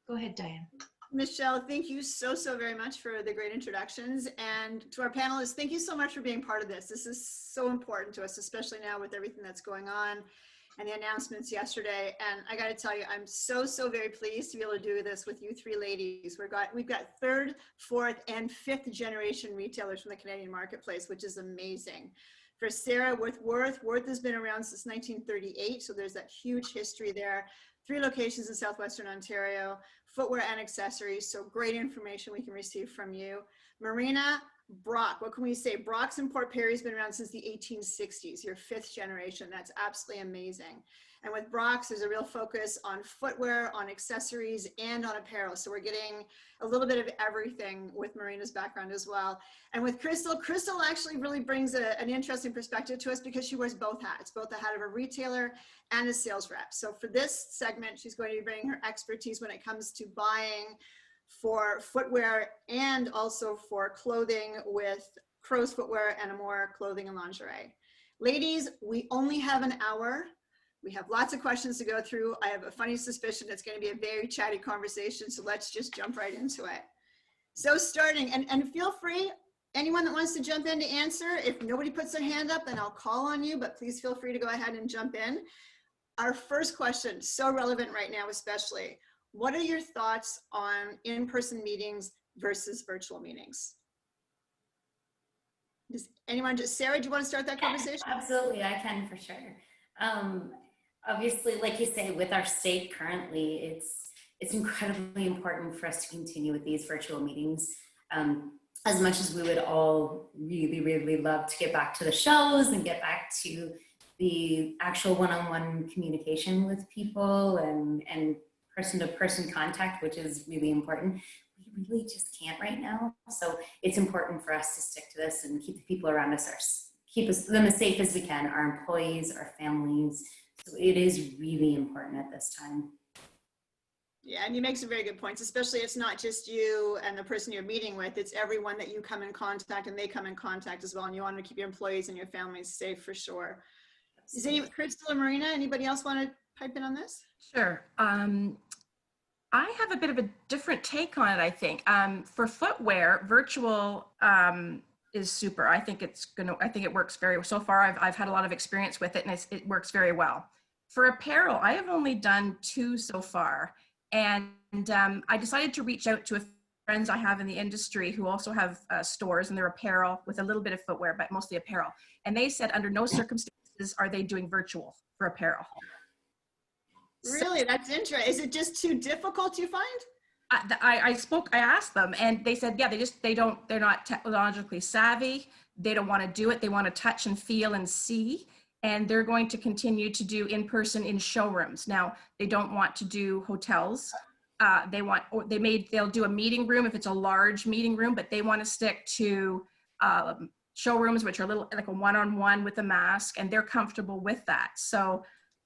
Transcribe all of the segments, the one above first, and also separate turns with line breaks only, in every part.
Go ahead, Diane.
Michelle, thank you so very much for the great introductions. And to our panelists, thank you so much for being part of this. This is so important to us, especially now with everything that's going on and the announcements yesterday. And I got to tell you, I'm so very pleased to be able to do this with you three ladies. We've got third, fourth, and fifth generation retailers from the Canadian marketplace, which is amazing. For Sarah with Worth has been around since 1938, so there's that huge history there. 3 locations in southwestern Ontario, footwear and accessories, so great information we can receive from you. Marina, Brock, what can we say? Brock's in Port Perry's been around since the 1860s, your 5th generation. That's absolutely amazing. And with Brock's, there's a real focus on footwear, on accessories, and on apparel. So we're getting a little bit of everything with Marina's background as well. And with Crystal actually really brings an interesting perspective to us because she wears both hats, both the hat of a retailer and a sales rep. So for this segment, she's going to be bringing her expertise when it comes to buying for footwear and also for clothing with Crow's Footwear and Amore Clothing and Lingerie. Ladies, we only have an hour. We have lots of questions to go through. I have a funny suspicion it's going to be a very chatty conversation, so let's just jump right into it. So starting, and feel free, anyone that wants to jump in to answer, if nobody puts their hand up, then I'll call on you, but please feel free to go ahead and jump in. Our first question, so relevant right now especially, what are your thoughts on in-person meetings versus virtual meetings? Does anyone, Sarah, do you want to start that conversation?
Absolutely, I can for sure. Obviously, like you say, with our state currently, it's incredibly important for us to continue with these virtual meetings. As much as we would all really love to get back to the shows and get back to the actual one-on-one communication with people and person-to-person contact, which is really important, we really just can't right now. So it's important for us to stick to this and keep the people around us, keep them as safe as we can, our employees, our families. So it is really important at this time.
Yeah, and you make some very good points, especially it's not just you and the person you're meeting with, it's everyone that you come in contact and they come in contact as well. And you want to keep your employees and your families safe for sure. Is any, Crystal or Marina, anybody else want to pipe in on this?
Sure. I have a bit of a different take on it, I think. For footwear, virtual is super. I think it works very well. So far, I've had a lot of experience with it and it works very well. For apparel, I have only done 2 so far. And I decided to reach out to friends I have in the industry who also have stores and their apparel with a little bit of footwear, but mostly apparel. And they said under no circumstances are they doing virtual for apparel.
Really? So, that's interesting. Is it just too difficult, you find?
I asked them and they said, yeah, they're not technologically savvy. They don't want to do it. They want to touch and feel and see. And they're going to continue to do in-person in showrooms. Now, they don't want to do hotels. They'll do a meeting room if it's a large meeting room, but they want to stick to showrooms, which are a little like a one-on-one with a mask, and they're comfortable with that. So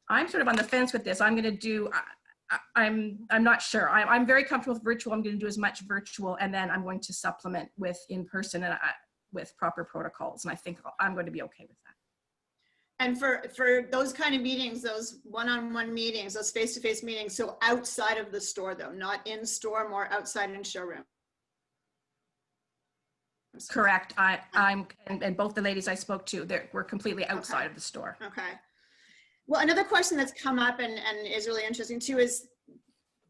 I'm sort of on the fence with this. I'm going to do, I'm not sure. I'm very comfortable with virtual. I'm going to do as much virtual, and then I'm going to supplement with in-person and with proper protocols. And I think I'm going to be okay with that.
And for those kind of meetings, those one-on-one meetings, those face-to-face meetings, so outside of the store though, not in store, more outside in showroom.
Correct. And both the ladies I spoke to, we're completely outside of the store.
Okay. Well, another question that's come up and is really interesting too is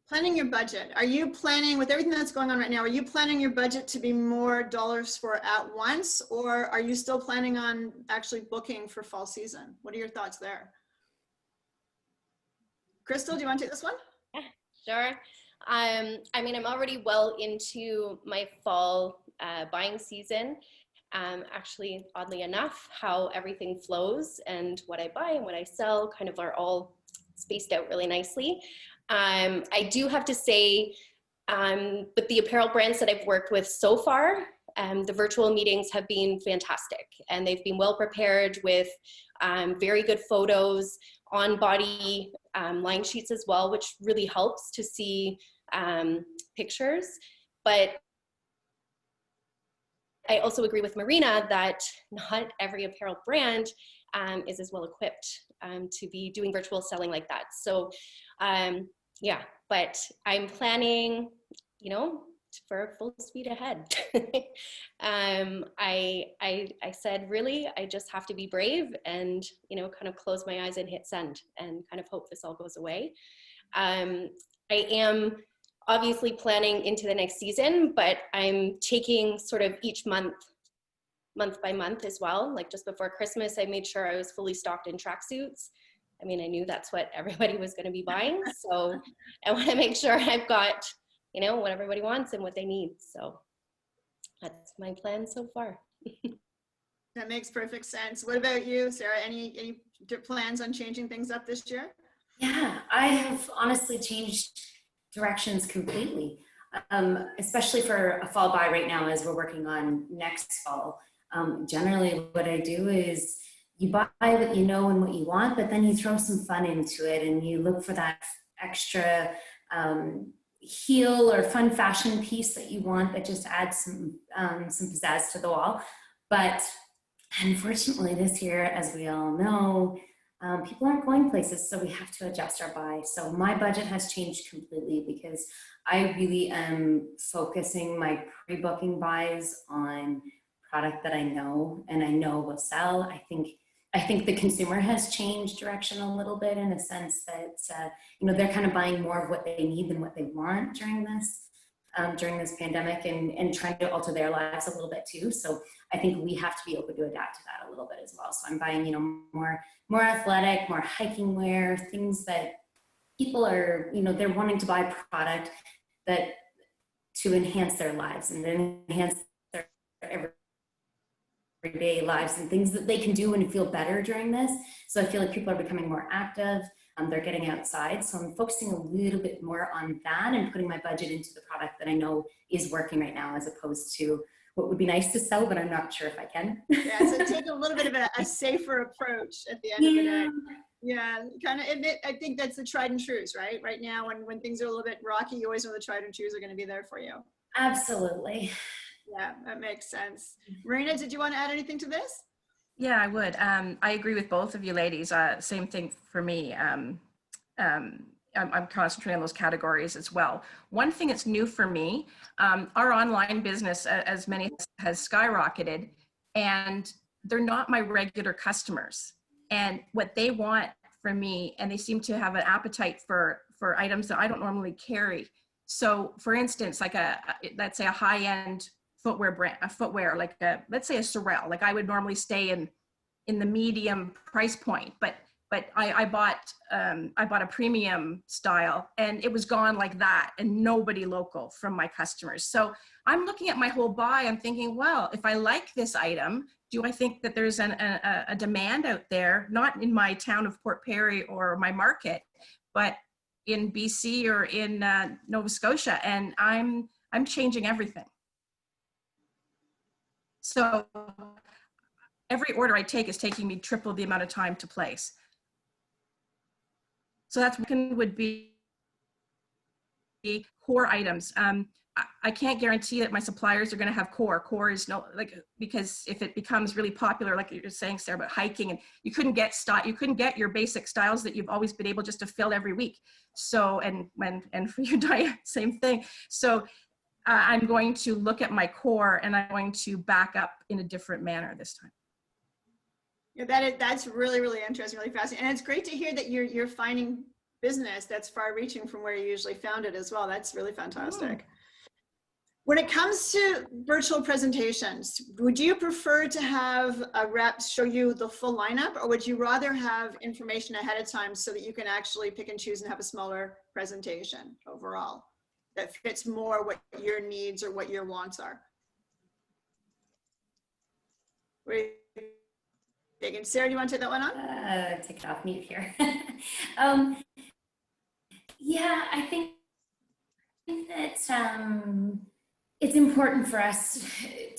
planning your budget. Are you planning, with everything that's going on right now, are you planning your budget to be more dollars for at once, or are you still planning on actually booking for fall season? What are your thoughts there? Crystal, do you want to take this one?
Yeah, sure. I mean, I'm already well into my fall buying season. Actually, oddly enough, how everything flows and what I buy and what I sell kind of are all spaced out really nicely. I do have to say, with the apparel brands that I've worked with so far, the virtual meetings have been fantastic, and they've been well prepared with very good photos, on body line sheets as well, which really helps to see pictures. But I also agree with Marina that not every apparel brand is as well equipped to be doing virtual selling like that. So yeah, but I'm planning, you know, for full speed ahead. I said, really, I just have to be brave and, you know, kind of close my eyes and hit send and kind of hope this all goes away. I am obviously planning into the next season, but I'm taking sort of each month by month as well. Like just before Christmas, I made sure I was fully stocked in tracksuits. I mean, I knew that's what everybody was going to be buying. So I want to make sure I've got, you know, what everybody wants and what they need. So that's my plan so far.
That makes perfect sense. What about you, Sarah? Any plans on changing things up this year?
Yeah, I have honestly changed directions completely, especially for a fall buy right now as we're working on next fall. Generally, what I do is you buy what you know and what you want, but then you throw some fun into it and you look for that extra heel or fun fashion piece that you want that just adds some pizzazz to the wall. But unfortunately, this year, as we all know, people aren't going places, so we have to adjust our buy. So my budget has changed completely because I really am focusing my pre-booking buys on product that I know and I know will sell. I think the consumer has changed direction a little bit in a sense that you know, they're kind of buying more of what they need than what they want during this pandemic and trying to alter their lives a little bit too. So I think we have to be open to adapt to that a little bit as well. So I'm buying, you know, more athletic, more hiking wear, things that people are, you know, they're wanting to buy product that to enhance their lives and then enhance their everyday lives and things that they can do and feel better during this. So I feel like people are becoming more active. They're getting outside. So I'm focusing a little bit more on that and putting my budget into the product that I know is working right now, as opposed to what would be nice to sell, but I'm not sure if I can.
Yeah, so take a little bit of a safer approach at the end of the day. Yeah, kind of. I think that's the tried and trues, right? Right now, when things are a little bit rocky, you always know the tried and trues are going to be there for you.
Absolutely.
Yeah, that makes sense. Marina, did you want to add anything to this?
Yeah, I would. I agree with both of you ladies. Same thing for me. I'm concentrating on those categories as well. One thing that's new for me, our online business, as many has skyrocketed, and they're not my regular customers. And what they want from me, and they seem to have an appetite for items that I don't normally carry. So, for instance, like let's say a high-end footwear brand, like let's say a Sorel. Like I would normally stay in the medium price point, but I bought a premium style and it was gone like that, and nobody local from my customers. So I'm looking at my whole buy. I'm thinking, well, if I like this item, do I think that there's a demand out there, not in my town of Port Perry or my market, but in BC or in Nova Scotia? And I'm changing everything. So every order I take is taking me triple the amount of time to place. So that's would be core items. I can't guarantee that my suppliers are going to have core. Core is because if it becomes really popular, like you're saying, Sarah, about hiking, and you couldn't get your basic styles that you've always been able just to fill every week. So, and for you, Diane, same thing. So I'm going to look at my core and I'm going to back up in a different manner this time.
Yeah, that's really, really interesting, really fascinating. And it's great to hear that you're finding business that's far reaching from where you usually found it as well. That's really fantastic. When it comes to virtual presentations, would you prefer to have a rep show you the full lineup, or would you rather have information ahead of time so that you can actually pick and choose and have a smaller presentation overall that fits more what your needs or what your wants are? Sarah, do you want to take that one on?
Take it off mute here. Yeah, I think that it's important for us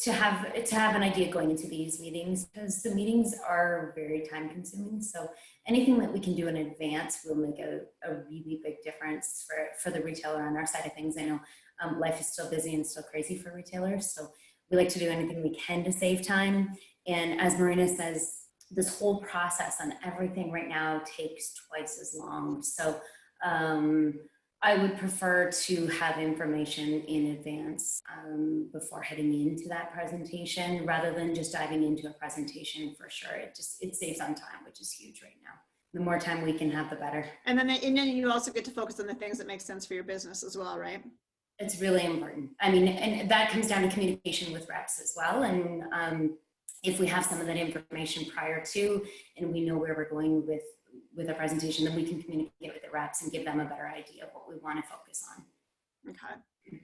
to have an idea going into these meetings, because the meetings are very time consuming. So anything that we can do in advance will make a really big difference for the retailer on our side of things. I know life is still busy and still crazy for retailers, so we like to do anything we can to save time. And as Marina says, this whole process on everything right now takes twice as long. So I would prefer to have information in advance before heading into that presentation, rather than just diving into a presentation for sure. It saves on time, which is huge right now. The more time we can have, the better.
And then you also get to focus on the things that make sense for your business as well, right?
It's really important. I mean, and that comes down to communication with reps as well. And if we have some of that information prior to, and we know where we're going with a presentation, then we can communicate with the reps and give them a better idea of what we want to focus on.
Okay.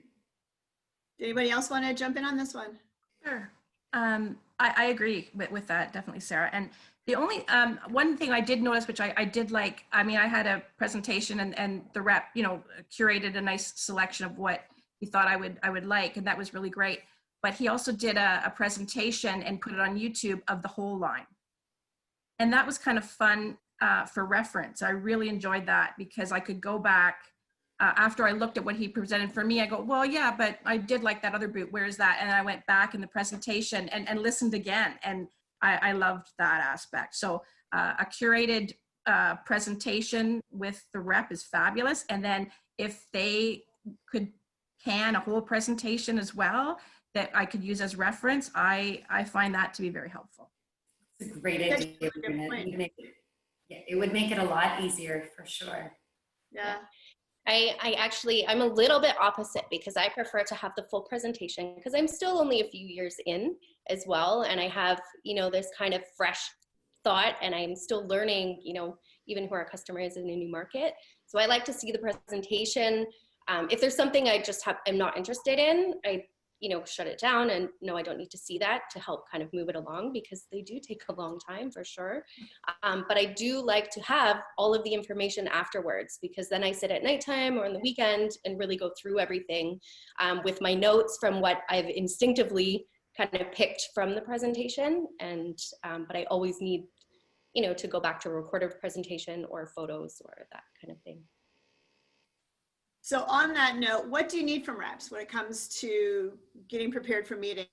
Anybody else want to jump in on this one?
Sure. I agree with that, definitely, Sarah. And the only one thing I did notice, which I did like, I mean, I had a presentation and the rep, you know, curated a nice selection of what he thought I would like, and that was really great. But he also did a presentation and put it on YouTube of the whole line. And that was kind of fun for reference. I really enjoyed that because I could go back after I looked at what he presented for me. I go, well, yeah, but I did like that other boot. Where is that? And I went back in the presentation and listened again. And I loved that aspect. So a curated presentation with the rep is fabulous. And then if they could can a whole presentation as well that I could use as reference, I find that to be very helpful.
It's a great idea. It would make it a lot easier for sure.
Yeah.
I'm a little bit opposite because I prefer to have the full presentation because I'm still only a few years in as well. And I have, you know, this kind of fresh thought and I'm still learning, you know, even who our customer is in a new market. So I like to see the presentation. If there's something I'm not interested in, I, you know, shut it down and no, I don't need to see that to help kind of move it along because they do take a long time for sure. But I do like to have all of the information afterwards because then I sit at nighttime or on the weekend and really go through everything with my notes from what I've instinctively kind of picked from the presentation. And, but I always need, you know, to go back to a recorded presentation or photos or that kind of thing.
So on that note, what do you need from reps when it comes to getting prepared for meetings?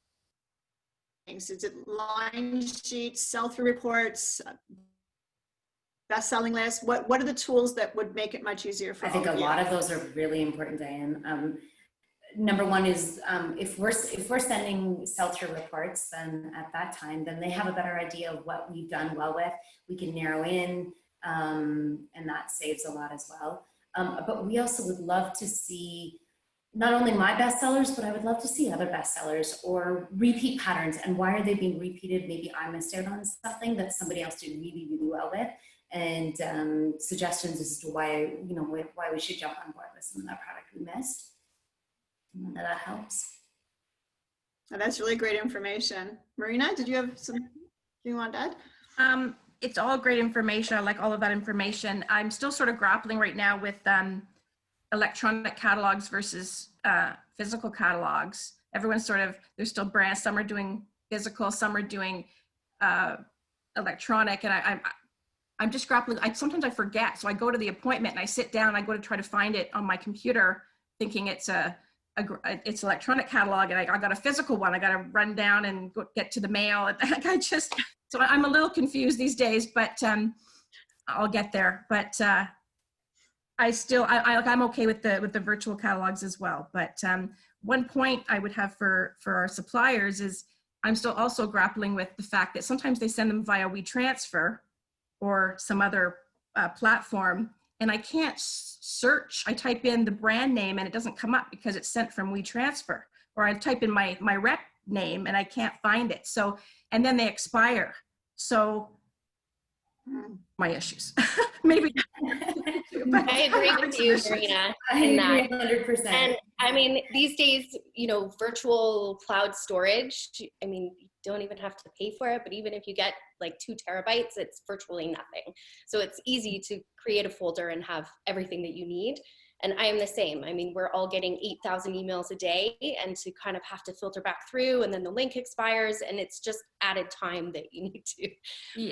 Is it line sheets, sell-through reports, best-selling lists? What are the tools that would make it much easier for
I think
all
a
of you?
lot of those are really important, Diane. Number one is if we're sending sell-through reports, then at that time, then they have a better idea of what we've done well with. We can narrow in, and that saves a lot as well. But we also would love to see not only my bestsellers, but I would love to see other bestsellers or repeat patterns. And why are they being repeated? Maybe I missed out on something that somebody else did really, really well with. And suggestions as to why, you know, why we should jump on board with some of that product we missed. And that helps.
Oh, that's really great information. Marina, did you have something you want to add?
It's all great information. I like all of that information. I'm still sort of grappling right now with electronic catalogs versus physical catalogs. Everyone's sort of, there's still brands, some are doing physical, some are doing electronic, and I'm just grappling. Sometimes I forget, so I go to the appointment and I sit down, I go to try to find it on my computer thinking it's it's electronic catalog, and I got a physical one. I got to run down and get to the mail. So I'm a little confused these days, but I'll get there. But I'm okay with the virtual catalogs as well. But one point I would have for our suppliers is I'm still also grappling with the fact that sometimes they send them via WeTransfer or some other platform, and I can't search. I type in the brand name and it doesn't come up because it's sent from WeTransfer, or I type in my rep name and I can't find it. So, and then they expire. So my issues. Maybe.
I agree with you, Marina.
I agree 100%.
And I mean, these days, you know, virtual cloud storage, I mean, you don't even have to pay for it, but even if you get like 2 terabytes, it's virtually nothing. So it's easy to create a folder and have everything that you need. And I am the same. I mean, we're all getting 8,000 emails a day, and to kind of have to filter back through, and then the link expires, and it's just added time that you need to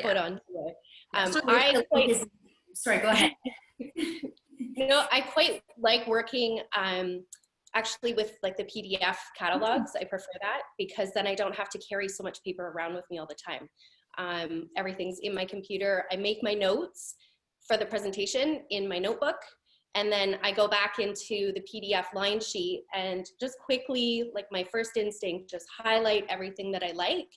put on it.
Sorry, go ahead.
You know, I quite like working actually with like the PDF catalogs. I prefer that because then I don't have to carry so much paper around with me all the time. Everything's in my computer. I make my notes for the presentation in my notebook. And then I go back into the PDF line sheet and just quickly, like my first instinct, just highlight everything that I like.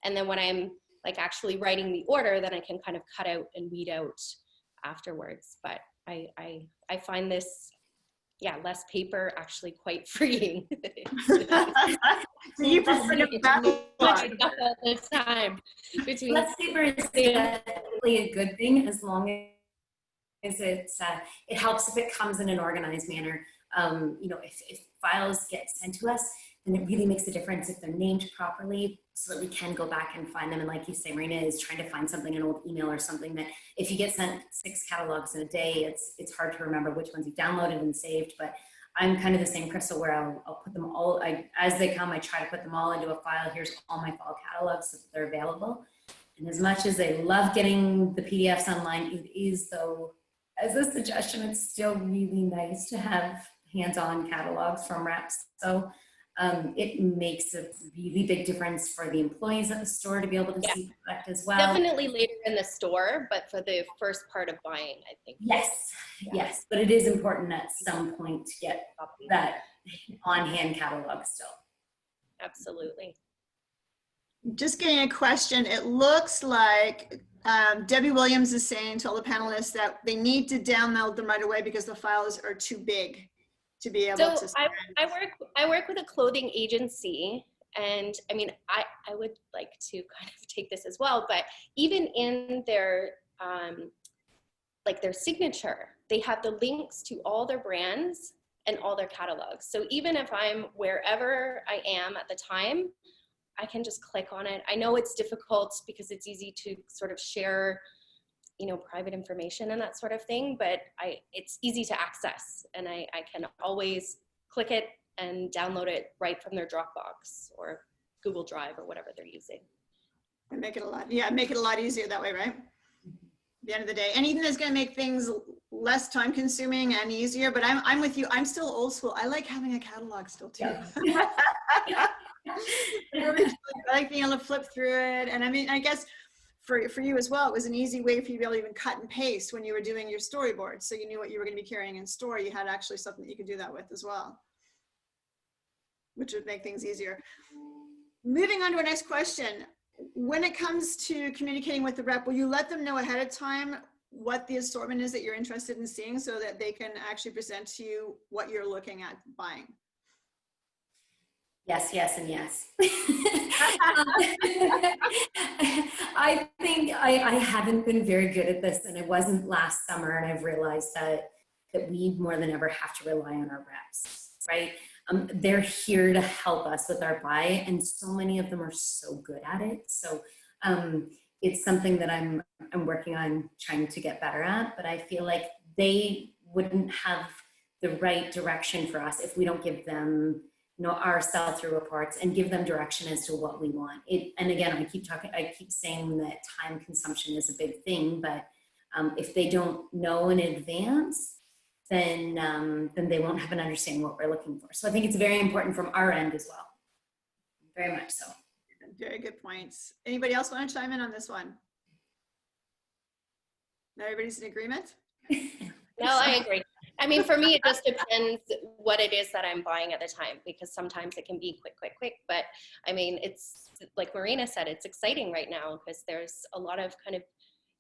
And then when I'm like actually writing the order, then I can kind of cut out and weed out afterwards. But I find this, yeah, less paper actually quite freeing.
So you prefer to backlog.
All the time between
Less paper is definitely a good thing as long as it helps if it comes in an organized manner. You know, if files get sent to us, then it really makes a difference if they're named properly so that we can go back and find them. And like you say, Marina is trying to find something in an old email or something that if you get sent 6 catalogs in a day, it's hard to remember which ones you've downloaded and saved. But I'm kind of the same, Crystal, where I'll put them all, as they come, I try to put them all into a file. Here's all my fall catalogs so that they're available. And as much as I love getting the PDFs online, it is, though, as a suggestion, it's still really nice to have hands-on catalogs from reps. So it makes a really big difference for the employees at the store to be able to see product as well.
Definitely later in the store, but for the first part of buying, I think.
Yes, yes, but it is important at some point to get that on-hand catalog still.
Absolutely.
Just getting a question. It looks like Debbie Williams is saying to all the panelists that they need to download them right away because the files are too big to be able to.
So I work with a clothing agency, and I mean, I would like to kind of take this as well, but even in their like their signature, they have the links to all their brands and all their catalogs. So even if I'm wherever I am at the time, I can just click on it. I know it's difficult because it's easy to sort of share, you know, private information and that sort of thing, but it's easy to access, and I can always click it and download it right from their Dropbox or Google Drive or whatever they're using.
And make it a lot, make it a lot easier that way, right? At the end of the day, anything that's going to make things less time consuming and easier. But I'm with you. I'm still old school. I like having a catalog still too. I like being able to flip through it. And I mean, I guess for you as well, it was an easy way for you to be able to even cut and paste when you were doing your storyboard. So you knew what you were going to be carrying in store. You had actually something that you could do that with as well, which would make things easier. Moving on to our next question. When it comes to communicating with the rep, will you let them know ahead of time what the assortment is that you're interested in seeing so that they can actually present to you what you're looking at buying?
Yes, yes, and yes. I think I haven't been very good at this, and it wasn't last summer, and I've realized that we more than ever have to rely on our reps, right? They're here to help us with our buy, and so many of them are so good at it. So it's something that I'm working on trying to get better at, but I feel like they wouldn't have the right direction for us if we don't give them, you know, our sell-through reports and give them direction as to what we want. And again, I keep saying that time consumption is a big thing, but if they don't know in advance, then they won't have an understanding what we're looking for. So I think it's very important from our end as well. Very much so.
Very good points. Anybody else want to chime in on this one? Everybody's in agreement?
No, I agree. I mean, for me, it just depends what it is that I'm buying at the time, because sometimes it can be quick. But I mean, it's like Marina said, it's exciting right now because there's a lot of kind of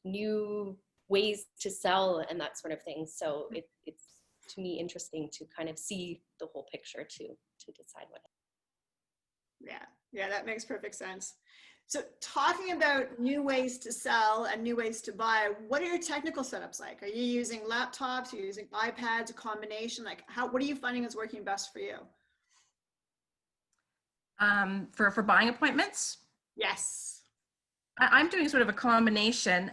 new ways to sell and that sort of thing. So it's to me interesting to kind of see the whole picture to decide what.
Yeah, that makes perfect sense. So talking about new ways to sell and new ways to buy, what are your technical setups like? Are you using laptops? Are you using iPads, a combination? Like what are you finding is working best for you?
For buying appointments?
Yes.
I'm doing sort of a combination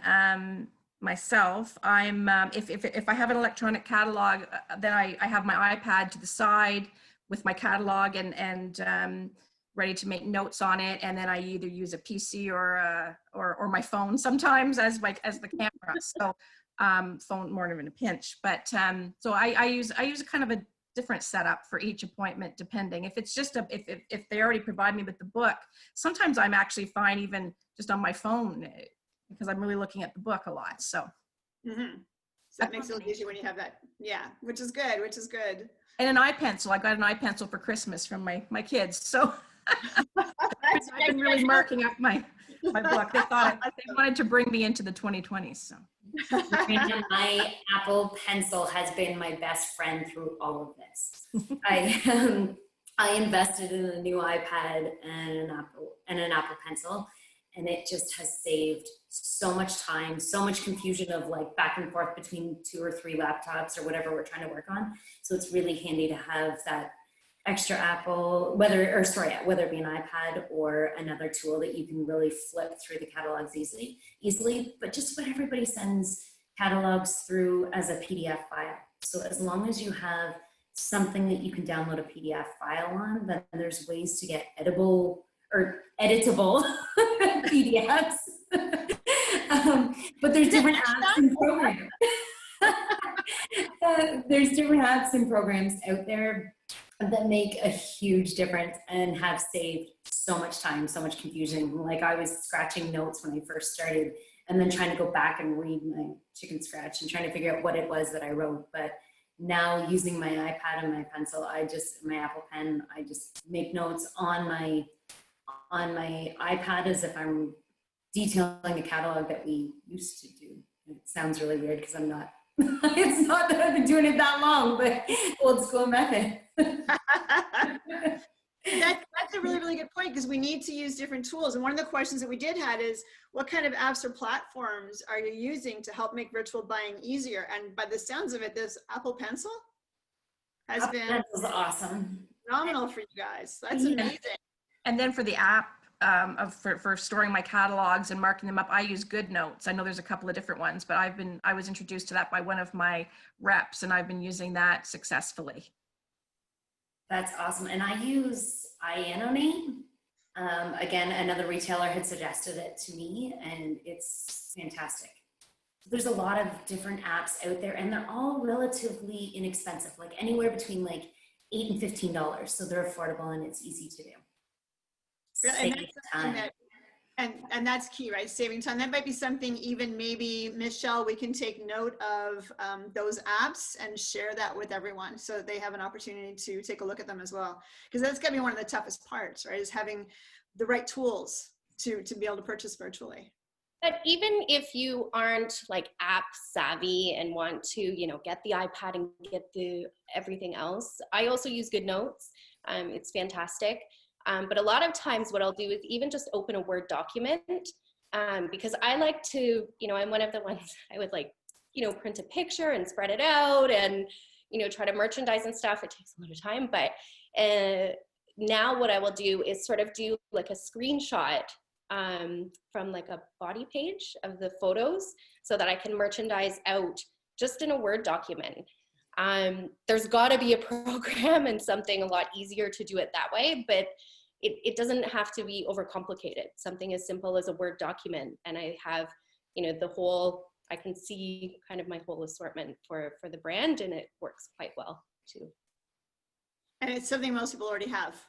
myself. I'm if I have an electronic catalog, then I have my iPad to the side with my catalog and ready to make notes on it, and then I either use a PC or my phone sometimes as the camera. So phone more than in a pinch, but so I use a kind of a different setup for each appointment depending. If it's just if they already provide me with the book, sometimes I'm actually fine even just on my phone because I'm really looking at the book a lot. So
So that makes it a little easier when you have that. Yeah, which is good, which is good.
And an eye pencil. I got an eye pencil for Christmas from my kids. So I've been really marking up my book. They wanted to bring me into the 2020s. So.
My Apple Pencil has been my best friend through all of this. I invested in a new iPad and an Apple Pencil, and it just has saved so much time, so much confusion of like back and forth between 2 or 3 laptops or whatever we're trying to work on. So it's really handy to have that extra Apple, whether it be an iPad or another tool that you can really flip through the catalogs easily. But just what everybody sends catalogs through as a PDF file. So as long as you have something that you can download a PDF file on, then there's ways to get editable PDFs. But there's different apps and programs. There's different apps and programs out there that make a huge difference and have saved so much time, so much confusion. Like I was scratching notes when I first started and then trying to go back and read my chicken scratch and trying to figure out what it was that I wrote. But now using my iPad and my pencil, my Apple Pen, I just make notes on my iPad as if I'm detailing a catalog that we used to do. It sounds really weird because I'm not, it's not that I've been doing it that long, but old school method.
That's a really, really good point, because we need to use different tools. And one of the questions that we did had is, what kind of apps or platforms are you using to help make virtual buying easier? And by the sounds of it, this Apple Pencil has been
awesome,
phenomenal for you guys. That's amazing.
And then for the app, for storing my catalogs and marking them up, I use GoodNotes. I know there's a couple of different ones, but I was introduced to that by one of my reps, and I've been using that successfully.
That's awesome. And I use iAnonate. Again, another retailer had suggested it to me, and it's fantastic. There's a lot of different apps out there, and they're all relatively inexpensive, like anywhere between like $8 and $15. So they're affordable and it's easy to do.
And that's key, right? Saving time. That might be something even maybe, Michelle, we can take note of those apps and share that with everyone so that they have an opportunity to take a look at them as well. Because that's going to be one of the toughest parts, right? Is having the right tools to be able to purchase virtually.
But even if you aren't like app savvy and want to, get the iPad and get the everything else, I also use GoodNotes. It's fantastic. But a lot of times what I'll do is even just open a Word document, because I like to, I'm one of the ones I would print a picture and spread it out and, try to merchandise and stuff. It takes a lot of time, but now what I will do is sort of do like a screenshot from like a body page of the photos so that I can merchandise out just in a Word document. There's got to be a program and something a lot easier to do it that way, but it doesn't have to be overcomplicated. Something as simple as a Word document, and I have, I can see kind of my whole assortment for the brand, and it works quite well too.
And it's something most people already have.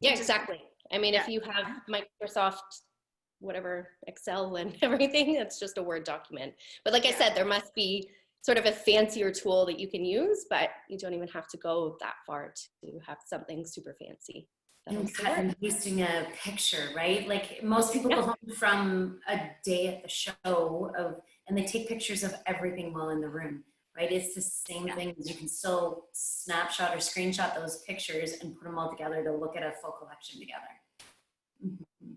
Yeah, exactly. I mean, if you have Microsoft, whatever, Excel and everything, it's just a Word document. But like I said, there must be sort of a fancier tool that you can use, but you don't even have to go that far to have something super fancy.
And cut and pasting a picture, right? Like most people go home from a day at the show and they take pictures of everything while in the room, right? It's the same thing. You can still snapshot or screenshot those pictures and put them all together to look at a full collection together. Mm-hmm.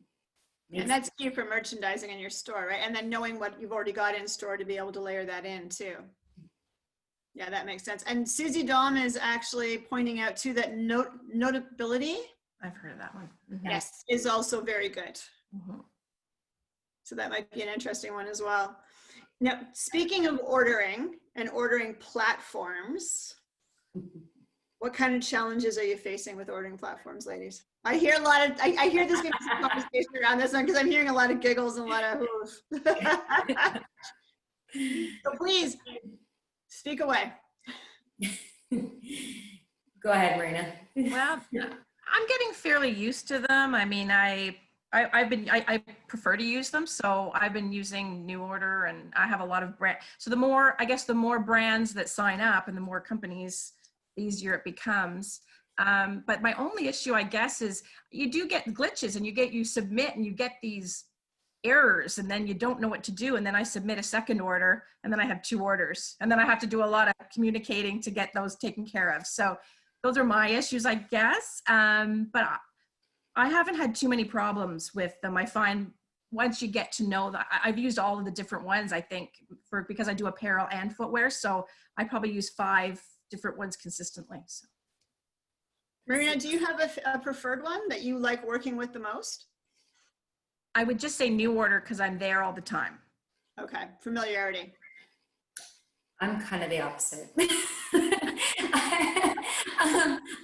And that's key for merchandising in your store, right? And then knowing what you've already got in store to be able to layer that in too. Yeah, that makes sense. And Susie Dahm is actually pointing out too that notability.
I've heard of that one.
Mm-hmm. Yes, is also very good.
Mm-hmm.
So that might be an interesting one as well. Now, speaking of ordering and ordering platforms, what kind of challenges are you facing with ordering platforms, ladies? I hear a lot of, I hear there's going to be some conversation around this one because I'm hearing a lot of giggles and a lot of hoof. So please, speak away.
Go ahead, Marina.
Well, I'm getting fairly used to them. I mean, I I prefer to use them. So I've been using New Order, and I have a lot of brand. So the more, I guess, the more brands that sign up and the more companies, the easier it becomes. But my only issue, I guess, is you do get glitches, and you submit and you get these errors, and then you don't know what to do. And then I submit a second order, and then I have 2 orders, and then I have to do a lot of communicating to get those taken care of. So those are my issues, I guess. But I haven't had too many problems with them. I find once you get to know that, I've used all of the different ones, I think, because I do apparel and footwear. So I probably use 5 different ones consistently. So.
Marina, do you have a preferred one that you like working with the most?
I would just say New Order because I'm there all the time.
Okay, familiarity.
I'm kind of the opposite.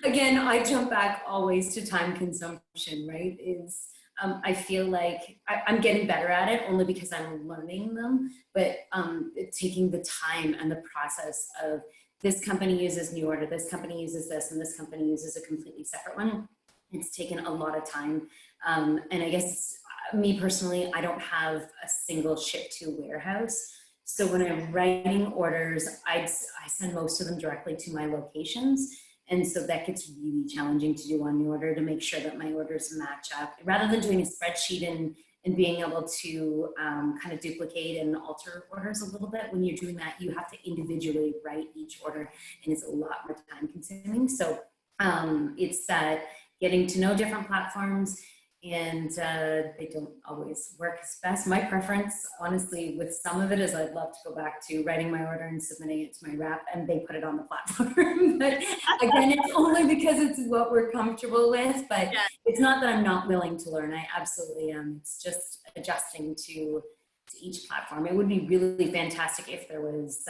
Again, I jump back always to time consumption, right? I feel like I'm getting better at it only because I'm learning them, but taking the time and the process of this company uses New Order, this company uses this, and this company uses a completely separate one. It's taken a lot of time. And I guess me personally, I don't have a single ship to warehouse. So when I'm writing orders, I send most of them directly to my locations. And so that gets really challenging to do on New Order to make sure that my orders match up. Rather than doing a spreadsheet and being able to kind of duplicate and alter orders a little bit, when you're doing that, you have to individually write each order, and it's a lot more time consuming. So it's that getting to know different platforms, and they don't always work as best. My preference, honestly, with some of it is I'd love to go back to writing my order and submitting it to my rep, and they put it on the platform. But again, it's only because it's what we're comfortable with, but yeah. It's not that I'm not willing to learn. I absolutely am. It's just adjusting to each platform. It would be really fantastic if there was,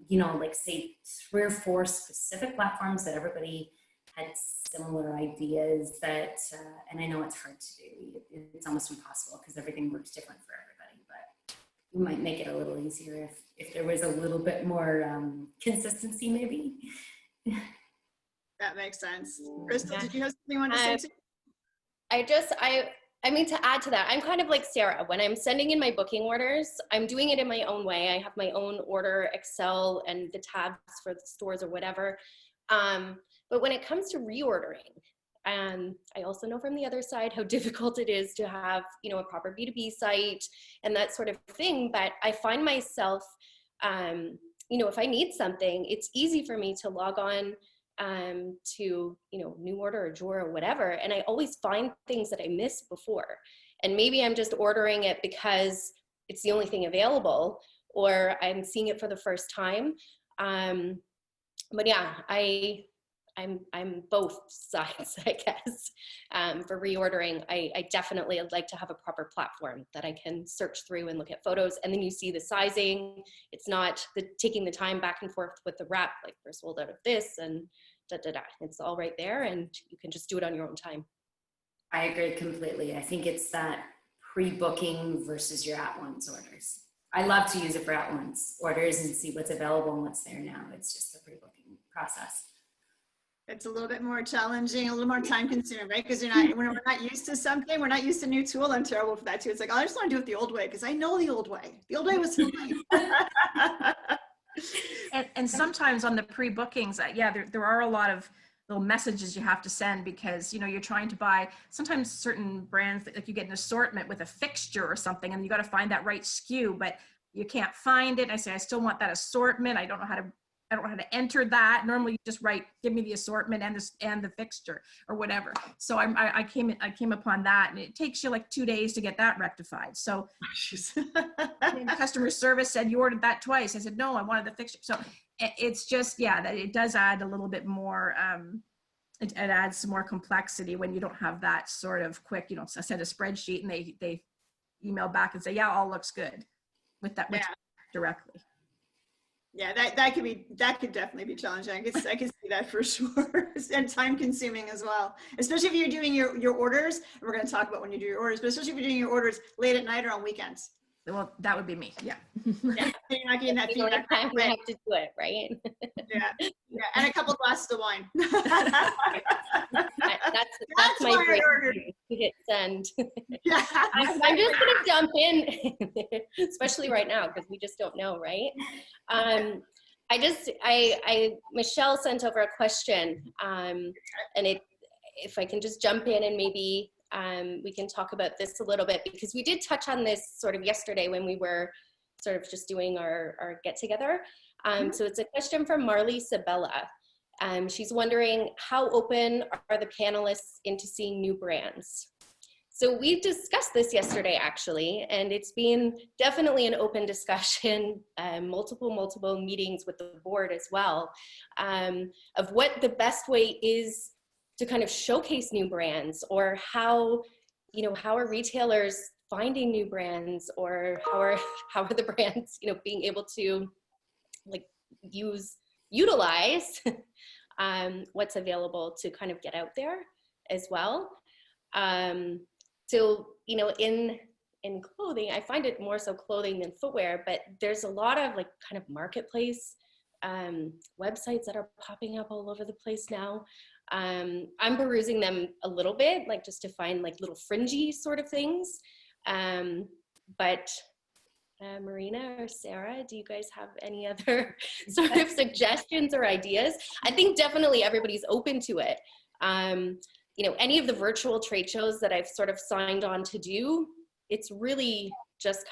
you know, like say 3 or 4 specific platforms that everybody had similar ideas that, and I know it's hard to do. It's almost impossible because everything works different for everybody, but we might make it a little easier if there was a little bit more consistency maybe.
That makes sense. Crystal, did you have something you want to say too?
I mean, to add to that, I'm kind of like Sarah. When I'm sending in my booking orders, I'm doing it in my own way. I have my own order Excel and the tabs for the stores or whatever. But when it comes to reordering, I also know from the other side how difficult it is to have, you know, a proper B2B site and that sort of thing. But I find myself, you know, if I need something, it's easy for me to log on to, you know, New Order or Jora or whatever. And I always find things that I missed before. And maybe I'm just ordering it because it's the only thing available, or I'm seeing it for the first time. But yeah, I'm both sides, I guess. For reordering, I definitely would like to have a proper platform that I can search through and look at photos, and then you see the sizing. It's not taking the time back and forth with the rep, like we're sold out of this and da-da-da. It's all right there, and you can just do it on your own time.
I agree completely. I think it's that pre-booking versus your at-once orders. I love to use it for at-once orders and see what's available and what's there now. It's just the pre-booking process.
It's a little bit more challenging, a little more time consuming, right? Because when we're not used to something, we're not used to new tool. I'm terrible for that too. It's like, oh, I just want to do it the old way because I know the old way. The old way was fine.
and sometimes on the pre-bookings, yeah, there are a lot of little messages you have to send because, you know, you're trying to buy sometimes certain brands that, like, you get an assortment with a fixture or something, and you got to find that right SKU, but you can't find it. I say, I still want that assortment. I don't know how to enter that. Normally you just write, give me the assortment and the fixture or whatever. So I came upon that, and it takes you like 2 days to get that rectified. So customer service said, you ordered that twice. I said, no, I wanted the fixture. So it's just, yeah, that it does add a little bit more, it adds some more complexity when you don't have that sort of quick, you know, send a spreadsheet and they email back and say, yeah, all looks good with that directly.
Yeah, that could definitely be challenging. I can see that for sure. And time consuming as well, especially if you're doing your orders. And we're going to talk about when you do your orders, but especially if you're doing your orders late at night or on weekends.
Well, that would be me. Yeah.
Yeah, you're not getting that
The only
feedback.
time we have to do it, right?
Yeah, yeah, and a couple glasses of wine.
That's my
why I
break
ordered.
to hit send.
Yeah.
I'm just gonna jump in, especially right now because we just don't know, right? Michelle sent over a question, and if I can just jump in and maybe we can talk about this a little bit because we did touch on this sort of yesterday when we were sort of just doing our get together. So it's a question from Marley Sabella. She's wondering how open are the panelists into seeing new brands? So we discussed this yesterday actually, and it's been definitely an open discussion, multiple meetings with the board as well, of what the best way is to kind of showcase new brands, or how are retailers finding new brands, or how are the brands, being able to like utilize what's available to kind of get out there as well. So, in clothing, I find it more so clothing than footwear, but there's a lot of like kind of marketplace websites that are popping up all over the place now. I'm perusing them a little bit, like just to find like little fringy sort of things. But Marina or Sarah, do you guys have any other sort of suggestions or ideas? I think definitely everybody's open to it. Any of the virtual trade shows that I've sort of signed on to do, it's really just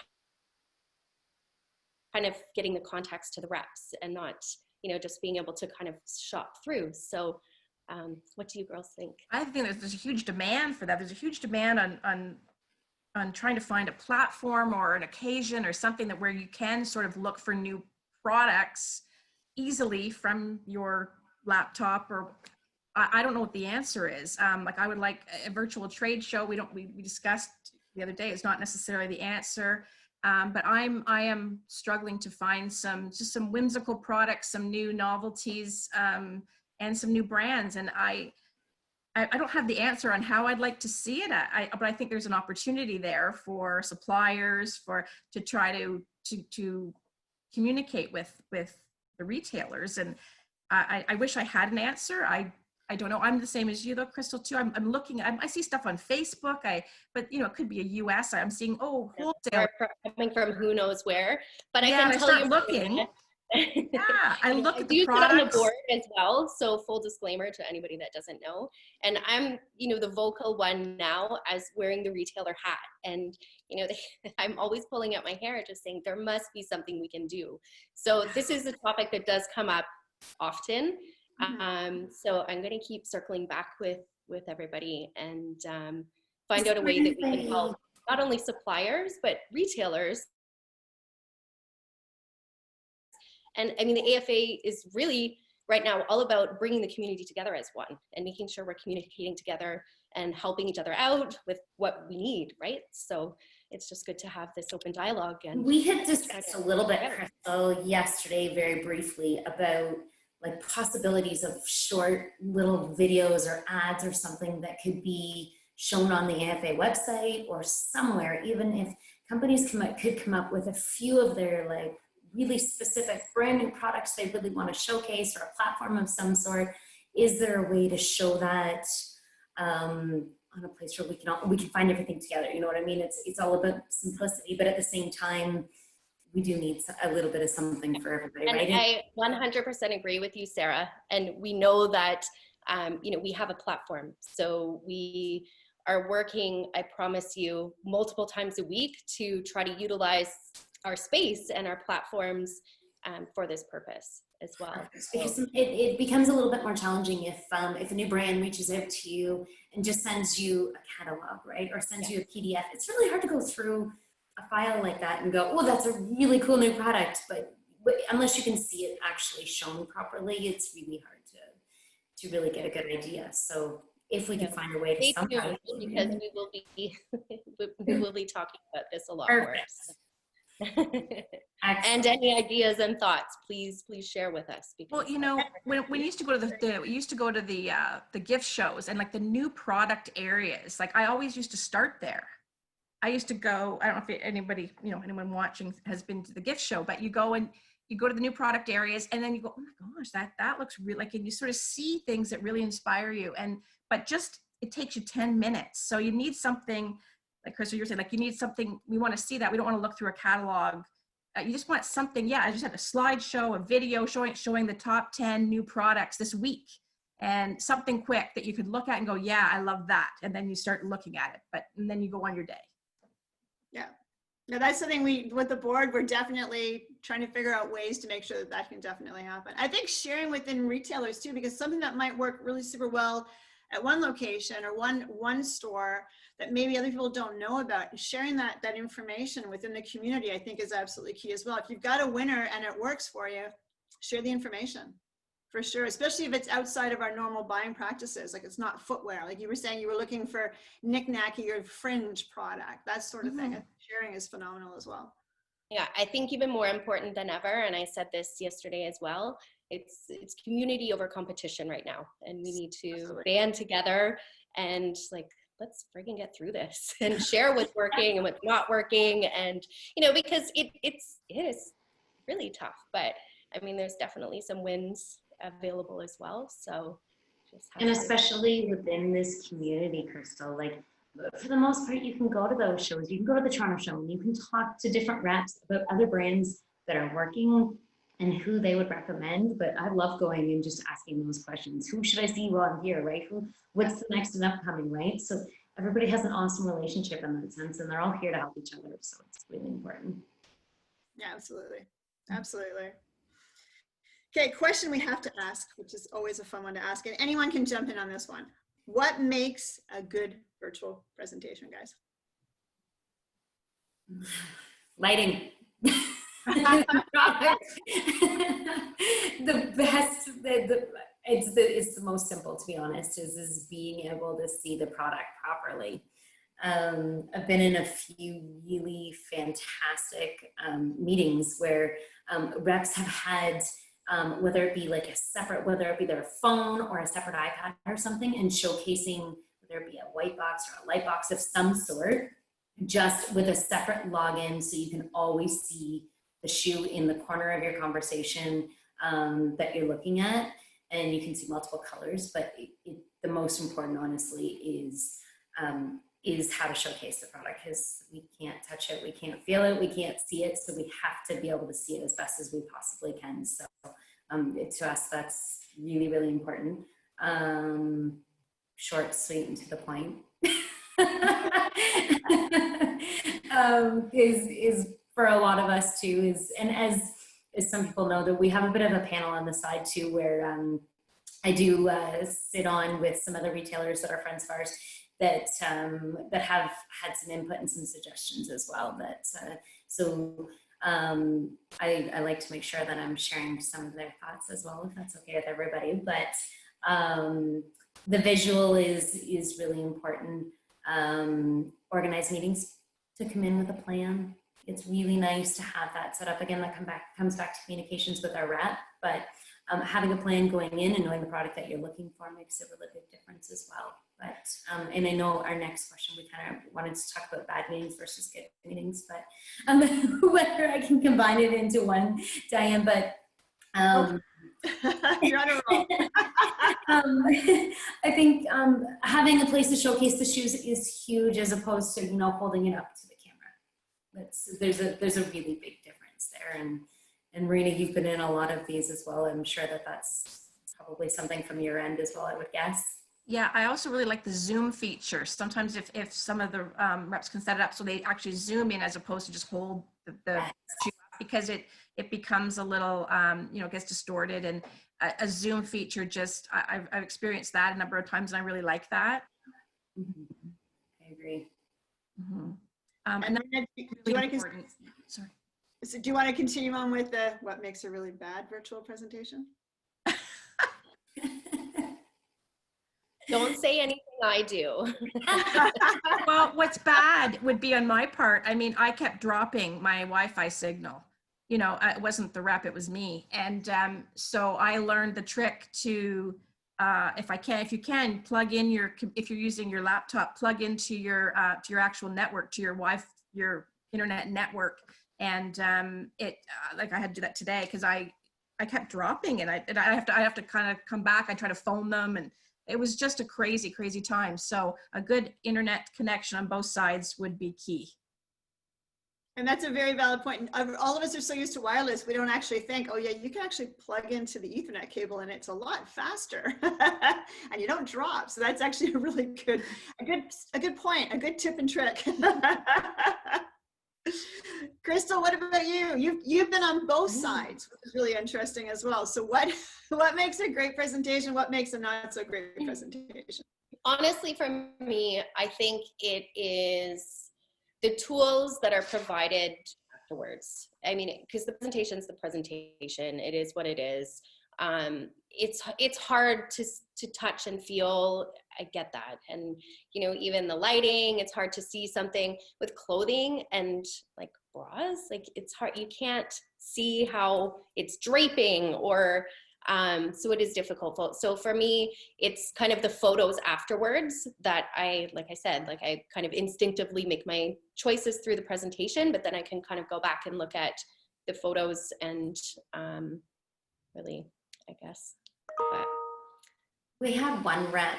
kind of getting the contacts to the reps and not, just being able to kind of shop through. So what do you girls think?
I think there's a huge demand for that. There's a huge demand on trying to find a platform or an occasion or something that where you can sort of look for new products easily from your laptop. Or I don't know what the answer is. Like I would like a virtual trade show. We discussed the other day, it's not necessarily the answer. But I am struggling to find some whimsical products, some new novelties, and some new brands. And I don't have the answer on how I'd like to see it. But I think there's an opportunity there for suppliers to try to communicate with the retailers. And I wish I had an answer. I don't know. I'm the same as you though, Crystal, too. I'm looking, I see stuff on Facebook, but it could be a US. I'm seeing, wholesale.
Coming from who knows where, but
yeah,
I can tell you.
Looking. Yeah, I look at the
do
products.
sit on the board as well. So full disclaimer to anybody that doesn't know. And I'm, the vocal one now as wearing the retailer hat. And, I'm always pulling out my hair just saying there must be something we can do. So this is a topic that does come up often. So I'm going to keep circling back with everybody and find out a way that we can help not only suppliers, but retailers. And I mean, the AFA is really right now all about bringing the community together as one and making sure we're communicating together and helping each other out with what we need, right? So it's just good to have this open dialogue. And
we had discussed a little bit, Crystal, yesterday very briefly about like possibilities of short little videos or ads or something that could be shown on the AFA website or somewhere, even if companies could come up with a few of their like really specific brand new products they really want to showcase, or a platform of some sort. Is there a way to show that on a place where we can find everything together? You know what I mean? It's all about simplicity, but at the same time, we do need a little bit of something for everybody,
and
right?
I 100% agree with you, Sarah. And we know that, we have a platform. So we are working, I promise you, multiple times a week to try to utilize our space and our platforms for this purpose as well.
Because it becomes a little bit more challenging if a new brand reaches out to you and just sends you a catalog, right? Or sends you a PDF. It's really hard to go through a file like that and go, oh, that's a really cool new product. But unless you can see it actually shown properly, it's really hard to really get a good idea. So if we can find a way to somehow,
because we will be talking about this a lot more. And any ideas and thoughts, please share with us.
Well, when we used to go to the gift shows and like the new product areas, like I always used to start there. I used to go, I don't know if anybody, anyone watching has been to the gift show, but you go to the new product areas and then you go, oh my gosh, that looks really like, and you sort of see things that really inspire you. But it takes you 10 minutes. So you need something, like Chris, you're saying, like you need something, we want to see that. We don't want to look through a catalog. You just want something. Yeah, I just had a slideshow, a video showing the top 10 new products this week, and something quick that you could look at and go, yeah, I love that. And then you start looking at it, and then you go on your day.
Yeah. No, that's something with the board, we're definitely trying to figure out ways to make sure that can definitely happen. I think sharing within retailers too, because something that might work really super well at one location or one store that maybe other people don't know about, sharing that information within the community, I think is absolutely key as well. If you've got a winner and it works for you, share the information. For sure, especially if it's outside of our normal buying practices, like it's not footwear. Like you were saying, you were looking for knick-knacky or fringe product, that sort of thing. Sharing is phenomenal as well.
Yeah, I think even more important than ever, and I said this yesterday as well, it's community over competition right now. And we need to band together and like, let's friggin' get through this and share what's working and what's not working. And, because it is really tough, but I mean, there's definitely some wins available as well. So
and especially within this community, Crystal, like for the most part, you can go to those shows, you can go to the Toronto show, and you can talk to different reps about other brands that are working and who they would recommend. But I love going and just asking those questions. Who should I see while I'm here, right? What's the next and upcoming, right? So everybody has an awesome relationship in that sense, and they're all here to help each other. So it's really important.
Yeah, absolutely. Absolutely. Okay, question we have to ask, which is always a fun one to ask, and anyone can jump in on this one. What makes a good virtual presentation, guys?
Lighting. The best, it's the most simple, to be honest, is being able to see the product properly. I've been in a few really fantastic meetings where reps have had whether it be like whether it be their phone or a separate iPad or something, and showcasing whether it be a white box or a light box of some sort, just with a separate login so you can always see the shoe in the corner of your conversation that you're looking at, and you can see multiple colors. But the most important, honestly, is how to showcase the product, because we can't touch it, we can't feel it, we can't see it, so we have to be able to see it as best as we possibly can. So to us, that's really, really important. Short, sweet, and to the point is for a lot of us too, and as some people know, that we have a bit of a panel on the side too, where I do sit on with some other retailers that are friends of ours that have had some input and some suggestions as well. I like to make sure that I'm sharing some of their thoughts as well, if that's okay with everybody. But the visual is really important. Organize meetings to come in with a plan. It's really nice to have that set up. Again, that comes back to communications with our rep, but having a plan going in and knowing the product that you're looking for makes a really big difference as well. But, and I know our next question, we kind of wanted to talk about bad meetings versus good meetings, but whether I can combine it into one, Diane, but
you're on a roll.
I think having a place to showcase the shoes is huge, as opposed to, holding it up to the camera. There's a really big difference there. And Marina, you've been in a lot of these as well. I'm sure that's probably something from your end as well, I would guess.
Yeah, I also really like the Zoom feature. Sometimes if some of the reps can set it up so they actually zoom in as opposed to just hold the shoe up, because it becomes a little, gets distorted, and a Zoom feature I've experienced that a number of times, and I really like that.
Mm-hmm. I agree.
Mm-hmm.
And then, do you want to continue on with what makes a really bad virtual presentation?
Don't say anything I do.
Well, what's bad would be on my part. I mean, I kept dropping my Wi-Fi signal. It wasn't the rep, it was me. And so I learned the trick to if you can plug in if you're using your laptop, plug into your actual network, to your internet network. And like I had to do that today because I kept dropping, and I have to kind of come back. I try to phone them, and it was just a crazy time. So a good internet connection on both sides would be key.
And that's a very valid point. All of us are so used to wireless, we don't actually think, oh yeah, you can actually plug into the Ethernet cable and it's a lot faster and you don't drop. So that's actually a really good point, a good tip and trick. Crystal, what about you? You've been on both sides, which is really interesting as well. So what makes a great presentation? What makes a not so great presentation?
Honestly, for me, I think it is the tools that are provided afterwards. I mean, because the presentation's the presentation. It is what it is. It's hard to touch and feel. I get that. And, you know, even the lighting, it's hard to see something with clothing and like bras. Like it's hard. You can't see how it's draping or, so it is difficult. So for me, it's kind of the photos afterwards that like I said, like I kind of instinctively make my choices through the presentation, but then I can kind of go back and look at the photos and really, I guess. But.
We had one rep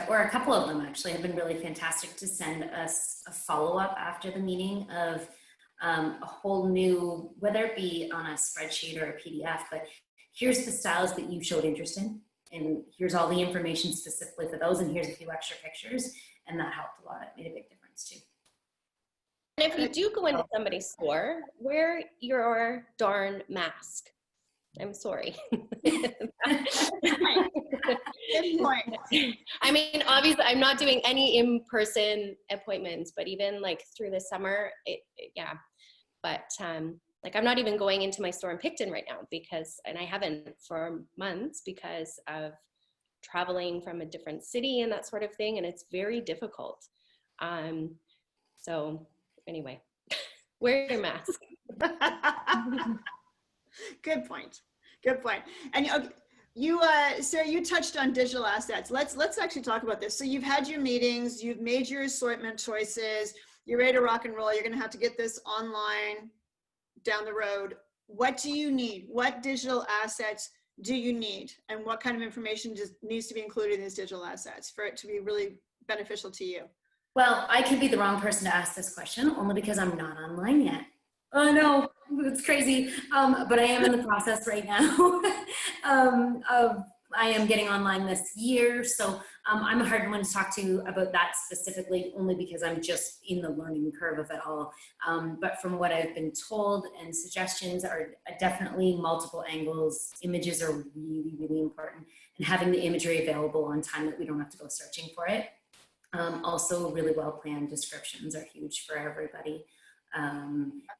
or a couple of them actually have been really fantastic to send us a follow-up after the meeting of a whole new, whether it be on a spreadsheet or a PDF, but here's the styles that you showed interest in, and here's all the information specifically for those, and here's a few extra pictures, and that helped a lot. It made a big difference too.
And if you do go into somebody's store, wear your darn mask. I'm sorry.
Good point.
I mean, obviously, I'm not doing any in-person appointments, but even like through the summer, yeah. But like I'm not even going into my store in Picton right now and I haven't for months because of traveling from a different city and that sort of thing, and it's very difficult. So anyway, wear your mask.
Good point. And you, Sarah, you touched on digital assets. Let's actually talk about this. So you've had your meetings, you've made your assortment choices, you're ready to rock and roll. You're going to have to get this online down the road. What do you need? What digital assets do you need? And what kind of information needs to be included in these digital assets for it to be really beneficial to you?
Well, I could be the wrong person to ask this question only because I'm not online yet. Oh no, it's crazy. But I am in the process right now I am getting online this year. So I'm a hard one to talk to about that specifically only because I'm just in the learning curve of it all. But from what I've been told, and suggestions are definitely multiple angles. Images are really, really important, and having the imagery available on time that we don't have to go searching for it. Also really well-planned descriptions are huge for everybody.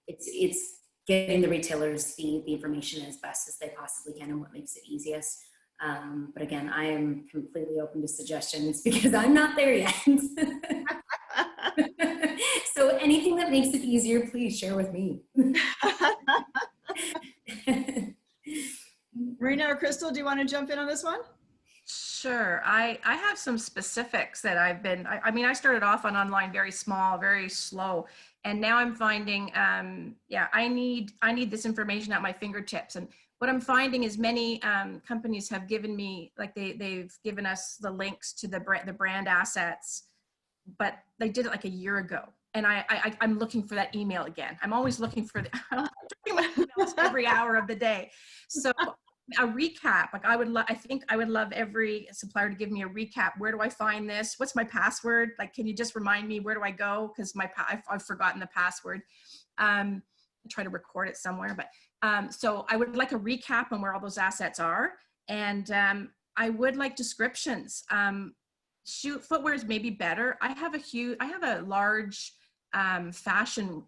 It's getting the retailers the information as best as they possibly can and what makes it easiest. But again, I am completely open to suggestions because I'm not there yet. So anything that makes it easier, please share with me.
Marina or Crystal, do you want to jump in on this one?
Sure. I have some specifics that I mean, I started off on online very small, very slow. And now I'm finding, I need this information at my fingertips. And what I'm finding is many companies have given me, like they've given us the links to the brand assets, but they did it like a year ago. And I'm looking for that email again. I'm always looking for I'm checking my emails every hour of the day. So a recap, like I think I would love every supplier to give me a recap. Where do I find this? What's my password? Like, can you just remind me, where do I go? Because I've forgotten the password. I try to record it somewhere, but so I would like a recap on where all those assets are. And I would like descriptions. Footwear is maybe better. I have a large fashion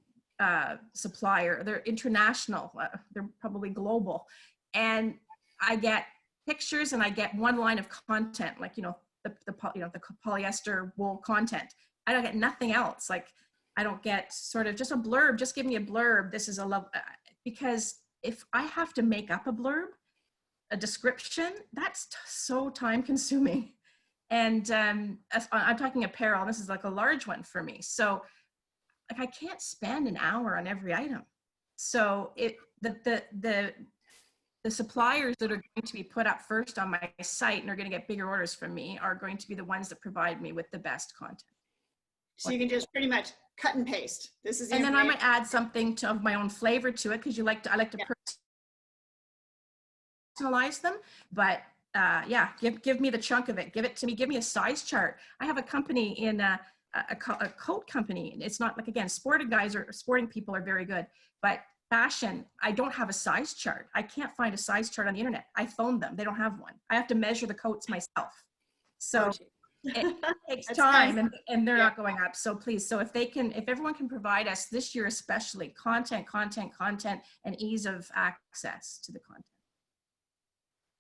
supplier. They're international. They're probably global. And I get pictures and I get one line of content, like, the polyester wool content. I don't get nothing else. Like, I don't get sort of just a blurb. Just give me a blurb. This is a love, because if I have to make up a blurb, a description, that's so time consuming. And I'm talking apparel, this is like a large one for me. So like I can't spend an hour on every item. So the suppliers that are going to be put up first on my site and are going to get bigger orders from me are going to be the ones that provide me with the best content.
So you can just pretty much cut and paste. This is the
And then I
information.
might add something of my own flavor to it, because I like to
Yeah.
personalize them. But yeah, give me the chunk of it. Give it to me. Give me a size chart. I have a company in a coat company. It's not like, again, sporting people are very good, but fashion, I don't have a size chart. I can't find a size chart on the internet. I phoned them. They don't have one. I have to measure the coats myself. So it takes
That's
time,
nice.
and they're
Yeah.
not going up. So please, so if everyone can provide us this year, especially content, and ease of access to the content.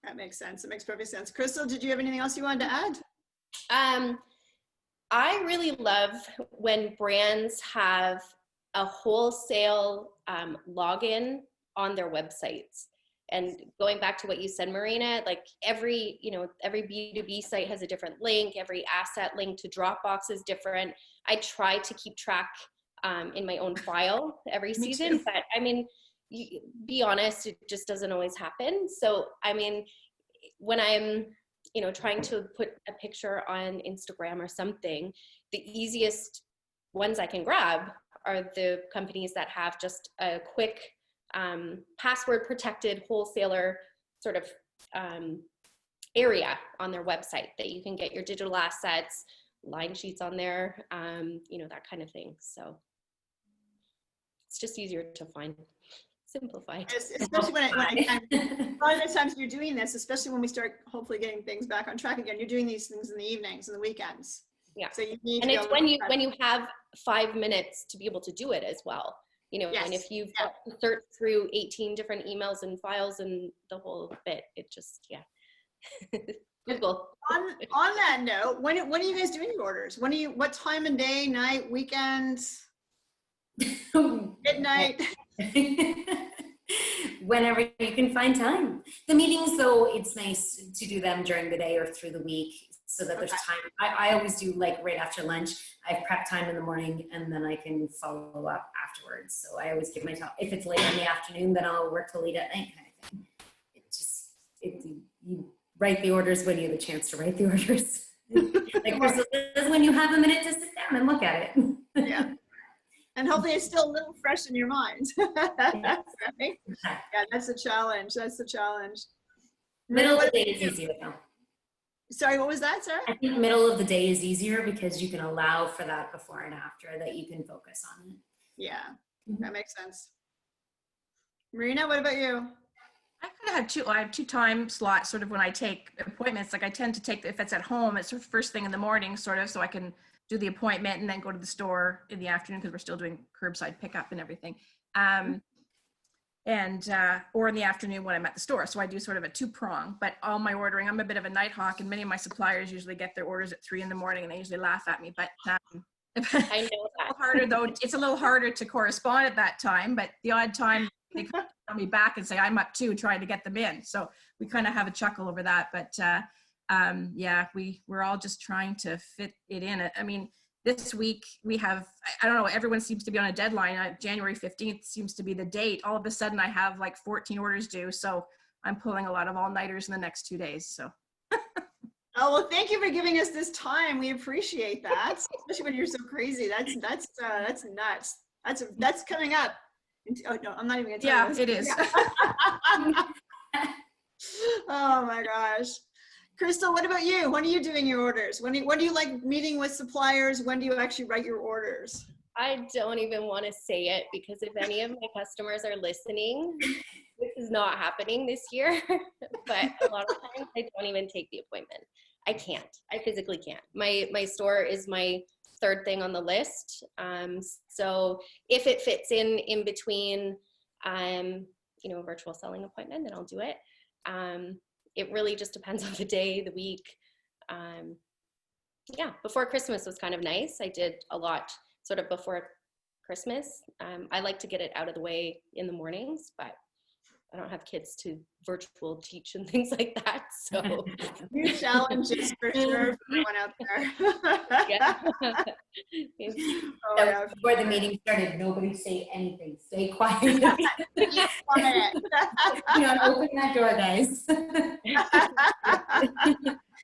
That makes sense. It makes perfect sense. Crystal, did you have anything else you wanted to add?
I really love when brands have a wholesale login on their websites. And going back to what you said, Marina, like every B2B site has a different link. Every asset link to Dropbox is different. I try to keep track in my own file every season, but I mean, be honest, it just doesn't always happen. So, I mean, when I'm, trying to put a picture on Instagram or something, the easiest ones I can grab are the companies that have just a quick password protected wholesaler sort of area on their website that you can get your digital assets, line sheets on there, that kind of thing. So it's just easier to find. Simplified.
Especially when a lot of the times you're doing this, especially when we start hopefully getting things back on track again, you're doing these things in the evenings and the weekends.
Yeah.
So you need
and
to
it's when you have 5 minutes to be able to do it as well.
Yes.
And if you've got to search through 18 different emails and files and the whole bit, it just, Google.
On that note, when are you guys doing your orders? What time of day, night, weekends, midnight?
Whenever you can find time. The meetings, though, it's nice to do them during the day or through the week so that there's time. I always do like right after lunch. I have prep time in the morning and then I can follow up afterwards. So I always give myself, if it's late in the afternoon, then I'll work till late at night kind of thing. You write the orders when you have a chance to write the orders. Like Crystal says, when you have a minute to sit down and look at it.
Yeah. And hopefully it's still a little fresh in your mind. Right? Yeah, that's the challenge. That's the challenge.
Middle of the day is easier though.
Sorry, what was that, Sarah?
I think middle of the day is easier because you can allow for that before and after, that you can focus on it.
Yeah, that makes sense. Marina, what about you?
I kind of have two time slots sort of when I take appointments. Like I tend to take, if it's at home, it's sort of first thing in the morning sort of, so I can do the appointment and then go to the store in the afternoon because we're still doing curbside pickup and everything. Or in the afternoon when I'm at the store. So I do sort of a two-prong, but all my ordering, I'm a bit of a night hawk, and many of my suppliers usually get their orders at 3 a.m. and they usually laugh at me, but
I know that.
harder though. It's a little harder to correspond at that time, but the odd time they call me back and say, I'm up too, trying to get them in. So we kind of have a chuckle over that, but yeah, we're all just trying to fit it in. I mean, this week we have, I don't know, everyone seems to be on a deadline. January 15th seems to be the date. All of a sudden I have like 14 orders due. So I'm pulling a lot of all-nighters in the next 2 days. So.
Oh, well, thank you for giving us this time. We appreciate that, especially when you're so crazy. That's nuts. That's coming up. Oh no, I'm not even gonna tell you.
Yeah, it is.
Oh my gosh. Crystal, what about you? When are you doing your orders? When do you like meeting with suppliers? When do you actually write your orders?
I don't even want to say it because if any of my customers are listening, this is not happening this year. But a lot of times I don't even take the appointment. I can't. I physically can't. My store is my third thing on the list. So if it fits in between, a virtual selling appointment, then I'll do it. It really just depends on the day, the week. Before Christmas was kind of nice. I did a lot sort of before Christmas. I like to get it out of the way in the mornings, but I don't have kids to virtual teach and things like that. So
New challenges for sure for everyone out there.
yeah.
Oh,
So
yeah.
before the meeting started, nobody say anything. Stay quiet.
Keep quiet.
You know, open that door, guys.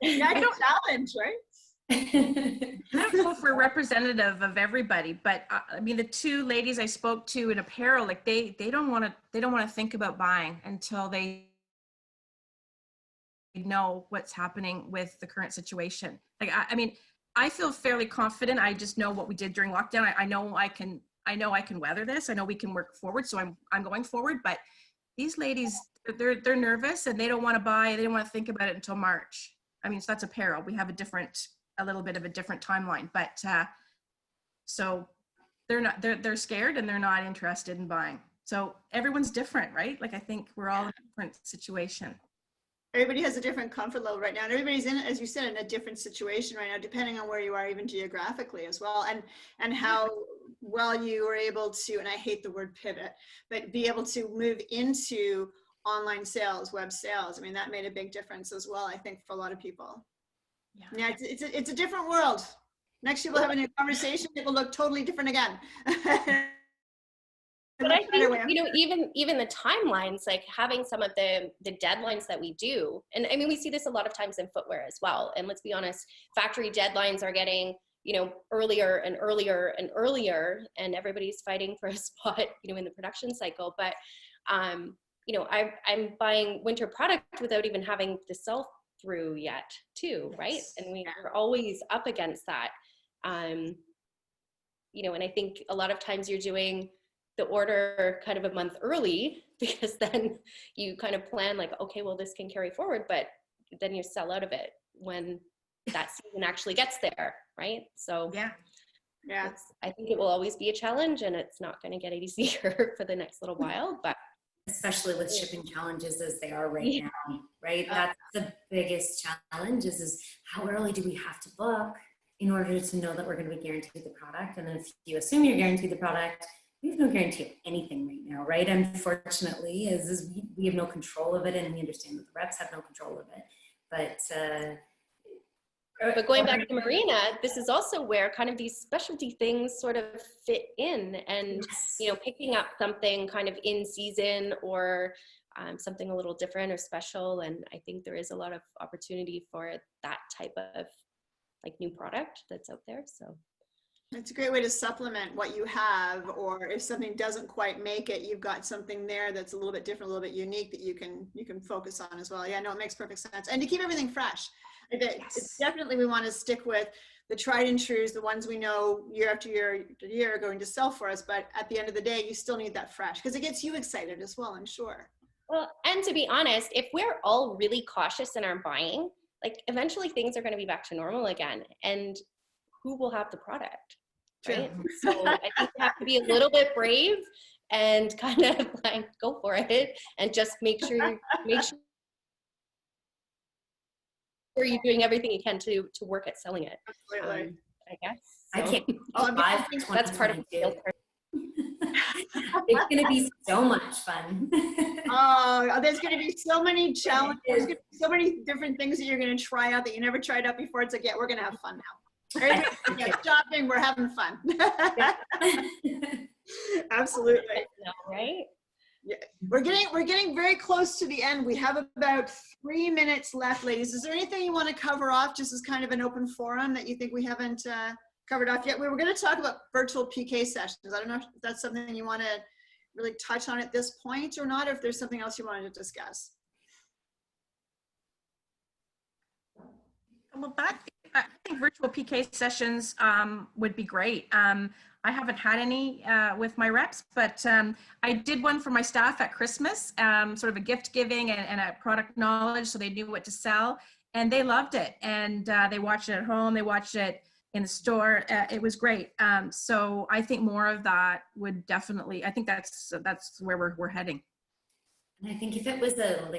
Yeah, it's a challenge, right?
I don't know if we're representative of everybody, but I mean, the two ladies I spoke to in apparel, like they don't want to think about buying until they know what's happening with the current situation. Like, I mean, I feel fairly confident. I just know what we did during lockdown. I know I can weather this. I know we can work forward. So I'm going forward, but these ladies, they're nervous and they don't want to buy. They don't want to think about it until March. I mean, so that's apparel. We have a little bit of a different timeline, but so they're scared and they're not interested in buying. So everyone's different, right? Like, I think we're all in a different situation.
Everybody has a different comfort level right now, and everybody's in, as you said, in a different situation right now, depending on where you are, even geographically as well, and how well you were able to, and I hate the word pivot, but be able to move into online sales, web sales. I mean, that made a big difference as well, I think, for a lot of people. Yeah, it's a different world. Next year we'll have a new conversation. It will look totally different again.
But I think, you know, even the timelines, like having some of the deadlines that we do, and I mean, we see this a lot of times in footwear as well. And let's be honest, factory deadlines are getting, you know, earlier and earlier and earlier, and everybody's fighting for a spot, you know, in the production cycle. But, you know, I'm buying winter product without even having the sell through yet too, right? And we're always up against that. You know, and I think a lot of times you're doing the order kind of a month early, because then you kind of plan like, okay, well, this can carry forward, but then you sell out of it when that season actually gets there, right? So
yeah,
I think it will always be a challenge, and it's not going to get easier for the next little while, but
especially with shipping challenges as they are right now, right? That's the biggest challenge is how early do we have to book in order to know that we're going to be guaranteed the product? And if you assume you're guaranteed the product, we have no guarantee of anything right now, right? Unfortunately, we have no control of it, and we understand that the reps have no control of it.
But going back to Marina, this is also where kind of these specialty things sort of fit in, and you know, picking up something kind of in season or something a little different or special. And I think there is a lot of opportunity for that type of like new product that's out there. So
it's a great way to supplement what you have, or if something doesn't quite make it, you've got something there that's a little bit different, a little bit unique that you can focus on as well. Yeah, no, it makes perfect sense. And to keep everything fresh. It's definitely, we want to stick with the tried and trues, the ones we know year after year to year are going to sell for us. But at the end of the day, you still need that fresh, because it gets you excited as well, I'm sure.
Well, and to be honest, if we're all really cautious in our buying, like eventually things are going to be back to normal again. And who will have the product, right? So I think you have to be a little bit brave and kind of like go for it, and just make sure you're doing everything you can to work at selling it.
Absolutely.
I guess.
I
So.
can't.
That's part of it.
It's going to be so much fun.
Oh, there's going to be so many challenges. There's going to be so many different things that you're going to try out that you never tried out before. It's like, yeah, we're going to have fun now. Yeah, shopping, we're having fun. Absolutely.
Right?
Yeah. We're getting very close to the end. We have about 3 minutes left, ladies. Is there anything you want to cover off, just as kind of an open forum, that you think we haven't covered off yet? We were going to talk about virtual PK sessions. I don't know if that's something you want to really touch on at this point or not, or if there's something else you wanted to discuss.
Well, I think virtual PK sessions would be great. I haven't had any with my reps, but I did one for my staff at Christmas, sort of a gift giving and a product knowledge, so they knew what to sell, and they loved it. And they watched it at home, they watched it in the store. It was great. So I think more of that would definitely, I think that's where we're heading.
And I think if it was a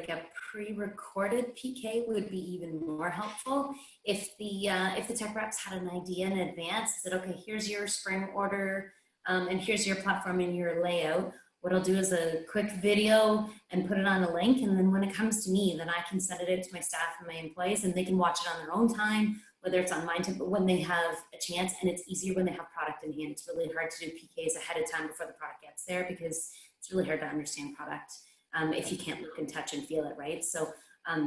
pre-recorded PK would be even more helpful. If the tech reps had an idea in advance, said, okay, here's your spring order, and here's your platform and your layout. what I'll do is a quick video and put it on a link. And then when it comes to me, then I can send it out to my staff and my employees, and they can watch it on their own time, whether it's on mine time, but when they have a chance. And it's easier when they have product in hand. It's really hard to do PKs ahead of time before the product gets there, because it's really hard to understand product if you can't look and touch and feel it, right? So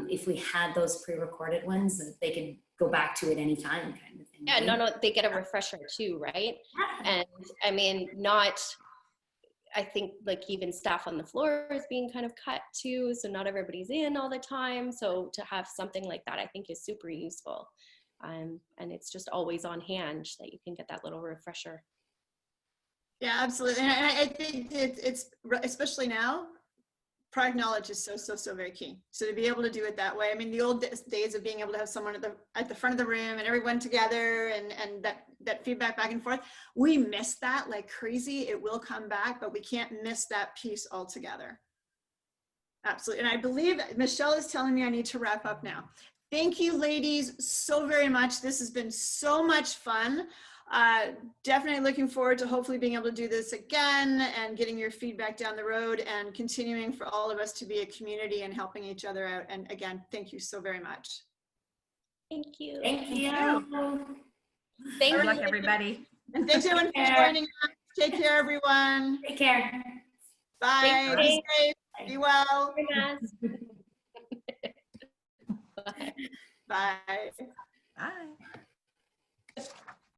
if we had those pre-recorded ones, they could go back to it anytime, kind of thing.
Yeah,
right?
no, they get a refresher too, right?
Yeah.
And I mean, I think like even staff on the floor is being kind of cut too, so not everybody's in all the time. So to have something like that, I think is super useful. And it's just always on hand that you can get that little refresher.
Yeah, absolutely. And I think it's especially now, product knowledge is so very key. So to be able to do it that way, I mean, the old days of being able to have someone at the front of the room and everyone together and that feedback back and forth, we miss that like crazy. It will come back, but we can't miss that piece altogether. Absolutely. And I believe Michelle is telling me I need to wrap up now. Thank you, ladies, so very much. This has been so much fun. Definitely looking forward to hopefully being able to do this again and getting your feedback down the road and continuing for all of us to be a community and helping each other out. And again, thank you so very much.
Thank you.
Thank you.
Thank
Good
you.
luck, everybody.
And thanks everyone for joining us. Take care, everyone.
Take care.
Bye.
Thanks,
Be safe. Be well.
Wear a mask. Bye.
Bye.
Bye.